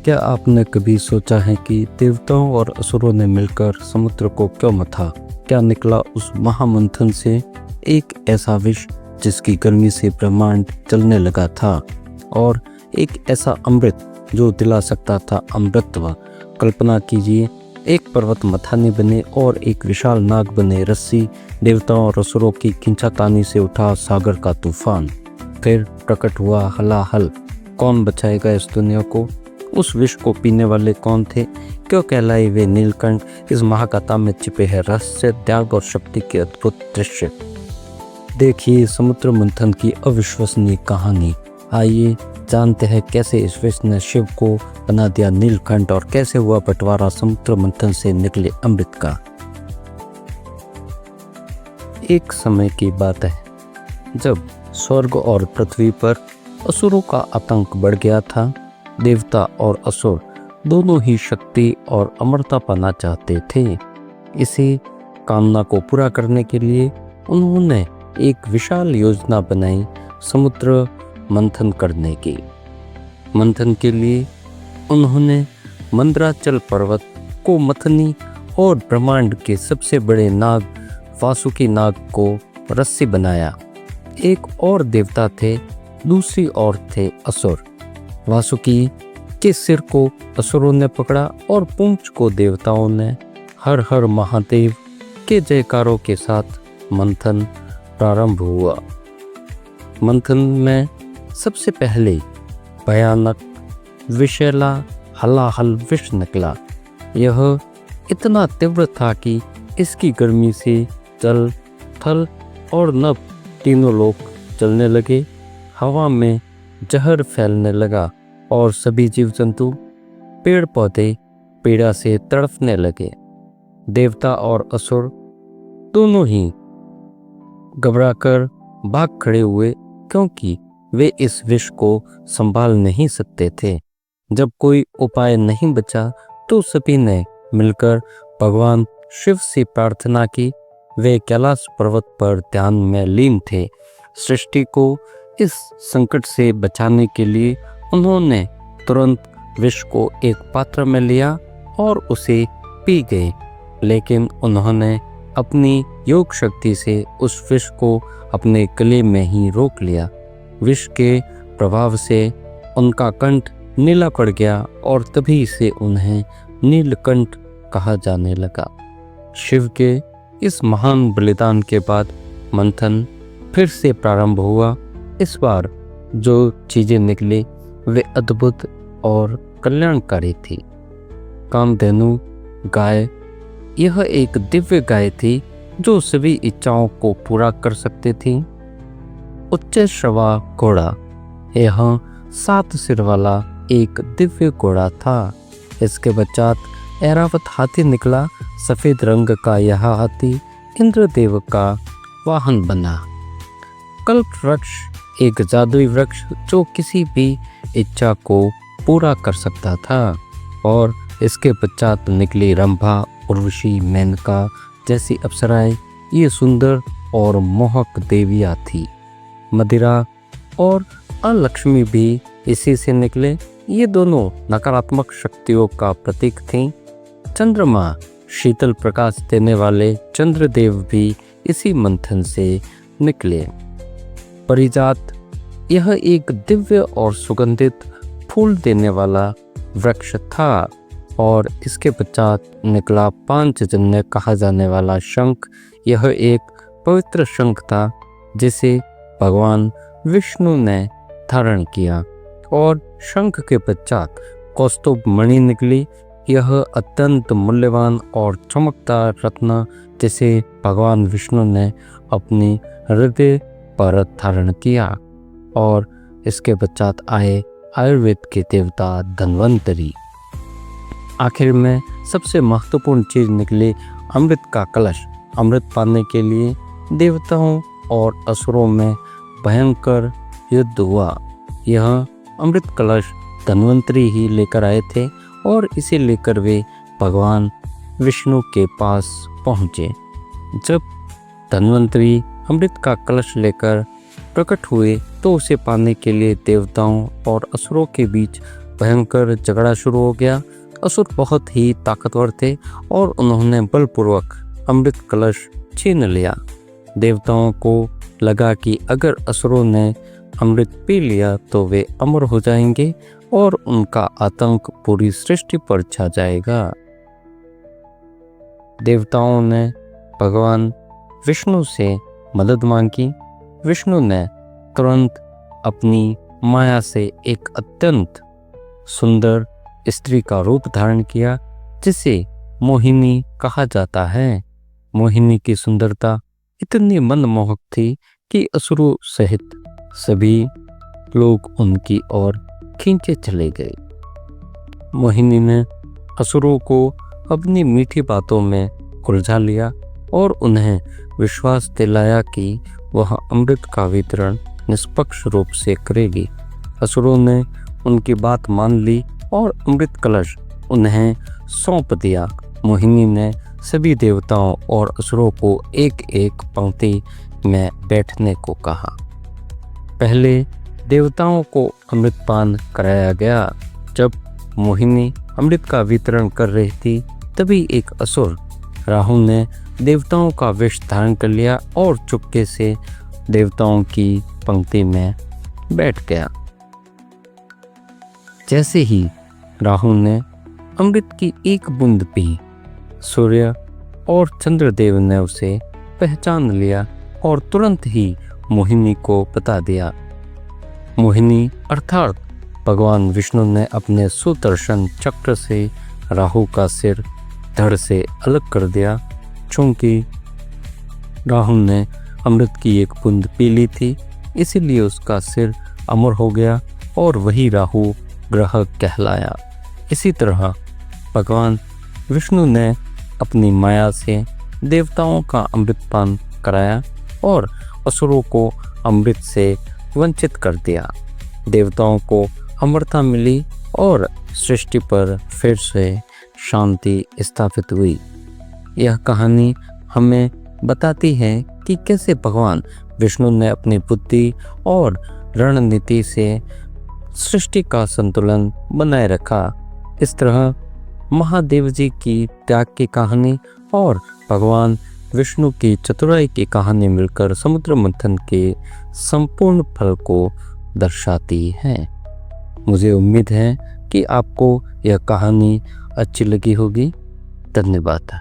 क्या आपने कभी सोचा है कि देवताओं और असुरों ने मिलकर समुद्र को क्यों मथा? क्या निकला उस महामंथन से एक ऐसा विष जिसकी गर्मी से ब्रह्मांड चलने लगा था, और एक ऐसा अमृत जो दिला सकता था अमृतत्व। कल्पना कीजिए, एक पर्वत मथानी बने और एक विशाल नाग बने रस्सी, देवताओं और असुरों की खींचातानी से उठा सागर का तूफान। फिर प्रकट हुआ हलाहल। कौन बचाएगा इस दुनिया को? उस विष को पीने वाले कौन थे? क्यों कहलाए वे नीलकंठ? इस महाकथा में छिपे हैं रहस्य, त्याग और शक्ति के अद्भुत दृश्य। देखिए समुद्र मंथन की अविश्वसनीय कहानी। आइए जानते हैं कैसे इस विष ने शिव को बना दिया नीलकंठ और कैसे हुआ बंटवारा समुद्र मंथन से निकले अमृत का। एक समय की बात है जब स्वर्ग और पृथ्वी पर असुरों का आतंक बढ़ गया था। देवता और असुर दोनों ही शक्ति और अमरता पाना चाहते थे। इसी कामना को पूरा करने के लिए उन्होंने एक विशाल योजना बनाई समुद्र मंथन करने की। मंथन के लिए उन्होंने मंदराचल पर्वत को मथनी और ब्रह्मांड के सबसे बड़े नाग वासुकी नाग को रस्सी बनाया। एक और देवता थे, दूसरी ओर थे असुर। वासुकी के सिर को असुरों ने पकड़ा और पूंछ को देवताओं ने। हर हर महादेव के जयकारों के साथ मंथन प्रारंभ हुआ। मंथन में सबसे पहले भयानक विषैला हलाहल विष निकला। यह इतना तीव्र था कि इसकी गर्मी से जल, थल और नभ तीनों लोक जलने लगे। हवा में जहर फैलने लगा और सभी जीव जंतु, पेड़ पौधे पीड़ा से तड़पने लगे। देवता और असुर दोनों ही घबराकर भाग खड़े हुए, क्योंकि वे इस विष को संभाल नहीं सकते थे। जब कोई उपाय नहीं बचा तो सभी ने मिलकर भगवान शिव से प्रार्थना की। वे कैलाश पर्वत पर ध्यान में लीन थे। सृष्टि को इस संकट से बचाने के लिए उन्होंने तुरंत विष को एक पात्र में लिया और उसे पी गए। लेकिन उन्होंने अपनी योग शक्ति से उस विष को अपने गले में ही रोक लिया। विष के प्रभाव से उनका कंठ नीला पड़ गया और तभी से उन्हें नीलकंठ कहा जाने लगा। शिव के इस महान बलिदान के बाद मंथन फिर से प्रारंभ हुआ। इस बार जो चीजें निकली वे अद्भुत और कल्याणकारी थी। कामधेनु गाय, यह एक दिव्य गाय थी जो सभी इच्छाओं को पूरा कर सकती थी। उच्च श्रवा घोड़ा, यह 7 सिर वाला एक दिव्य घोड़ा था। इसके पश्चात ऐरावत हाथी निकला। सफेद रंग का यह हाथी इंद्रदेव का वाहन बना। कल्प वृक्ष, एक जादुई वृक्ष जो किसी भी इच्छा को पूरा कर सकता था। और इसके पश्चात निकली रंभा, उर्वशी, मेनका जैसी अप्सराएं। ये सुंदर और मोहक देवियाँ थी। मदिरा और अलक्ष्मी भी इसी से निकले। ये दोनों नकारात्मक शक्तियों का प्रतीक थीं। चंद्रमा, शीतल प्रकाश देने वाले चंद्रदेव भी इसी मंथन से निकले। परिजात, यह एक दिव्य और सुगंधित फूल देने वाला वृक्ष था। और इसके पश्चात निकला पांचजन्य कहा जाने वाला शंख। यह एक पवित्र शंख था जिसे भगवान विष्णु ने धारण किया। और शंख के पश्चात कौस्तुभ मणि निकली। यह अत्यंत मूल्यवान और चमकदार रत्न जिसे भगवान विष्णु ने अपनी हृदय पर धारण किया। और इसके पश्चात आए आयुर्वेद के देवता धन्वंतरी। आखिर में सबसे महत्वपूर्ण चीज निकली अमृत का कलश। अमृत पाने के लिए देवताओं और असुरों में भयंकर युद्ध हुआ। यह अमृत कलश धन्वंतरी ही लेकर आए थे और इसे लेकर वे भगवान विष्णु के पास पहुँचे। जब धन्वंतरी अमृत का कलश लेकर प्रकट हुए तो उसे पाने के लिए देवताओं और असुरों के बीच भयंकर झगड़ा शुरू हो गया। असुर बहुत ही ताकतवर थे और उन्होंने बलपूर्वक अमृत कलश छीन लिया। देवताओं को लगा कि अगर असुरों ने अमृत पी लिया तो वे अमर हो जाएंगे और उनका आतंक पूरी सृष्टि पर छा जाएगा। देवताओं ने भगवान विष्णु से मदद मांगी। विष्णु ने तुरंत अपनी माया से एक अत्यंत सुंदर स्त्री का रूप धारण किया, जिसे मोहिनी कहा जाता है। मोहिनी की सुंदरता इतनी मनमोहक थी कि असुरों सहित सभी लोग उनकी ओर खींचे चले गए। मोहिनी ने असुरों को अपनी मीठी बातों में उलझा लिया और उन्हें विश्वास दिलाया कि वह अमृत का वितरण निष्पक्ष रूप से करेगी। असुरों ने उनकी बात मान ली और अमृत कलश उन्हें सौंप दिया। मोहिनी ने सभी देवताओं और असुरों को एक एक पंक्ति में बैठने को कहा। पहले देवताओं को अमृतपान कराया गया। जब मोहिनी अमृत का वितरण कर रही थी, तभी एक असुर राहु ने देवताओं का वेश धारण कर लिया और चुपके से देवताओं की पंक्ति में बैठ गया। जैसे ही राहु ने अमृत की एक बूंद पी, सूर्य और चंद्रदेव ने उसे पहचान लिया और तुरंत ही मोहिनी को बता दिया। मोहिनी अर्थात भगवान विष्णु ने अपने सुदर्शन चक्र से राहु का सिर धड़ से अलग कर दिया। चूंकि राहु ने अमृत की एक बूंद पी ली थी, इसीलिए उसका सिर अमर हो गया और वही राहु ग्रह कहलाया। इसी तरह भगवान विष्णु ने अपनी माया से देवताओं का अमृतपान कराया और असुरों को अमृत से वंचित कर दिया। देवताओं को अमरता मिली और सृष्टि पर फिर से शांति स्थापित हुई। यह कहानी हमें बताती है कि कैसे भगवान विष्णु ने अपनी बुद्धि और रणनीति से सृष्टि का संतुलन बनाए रखा। इस तरह महादेव जी की त्याग की कहानी और भगवान विष्णु की चतुराई की कहानी मिलकर समुद्र मंथन के संपूर्ण फल को दर्शाती है। मुझे उम्मीद है कि आपको यह कहानी अच्छी लगी होगी। धन्यवाद।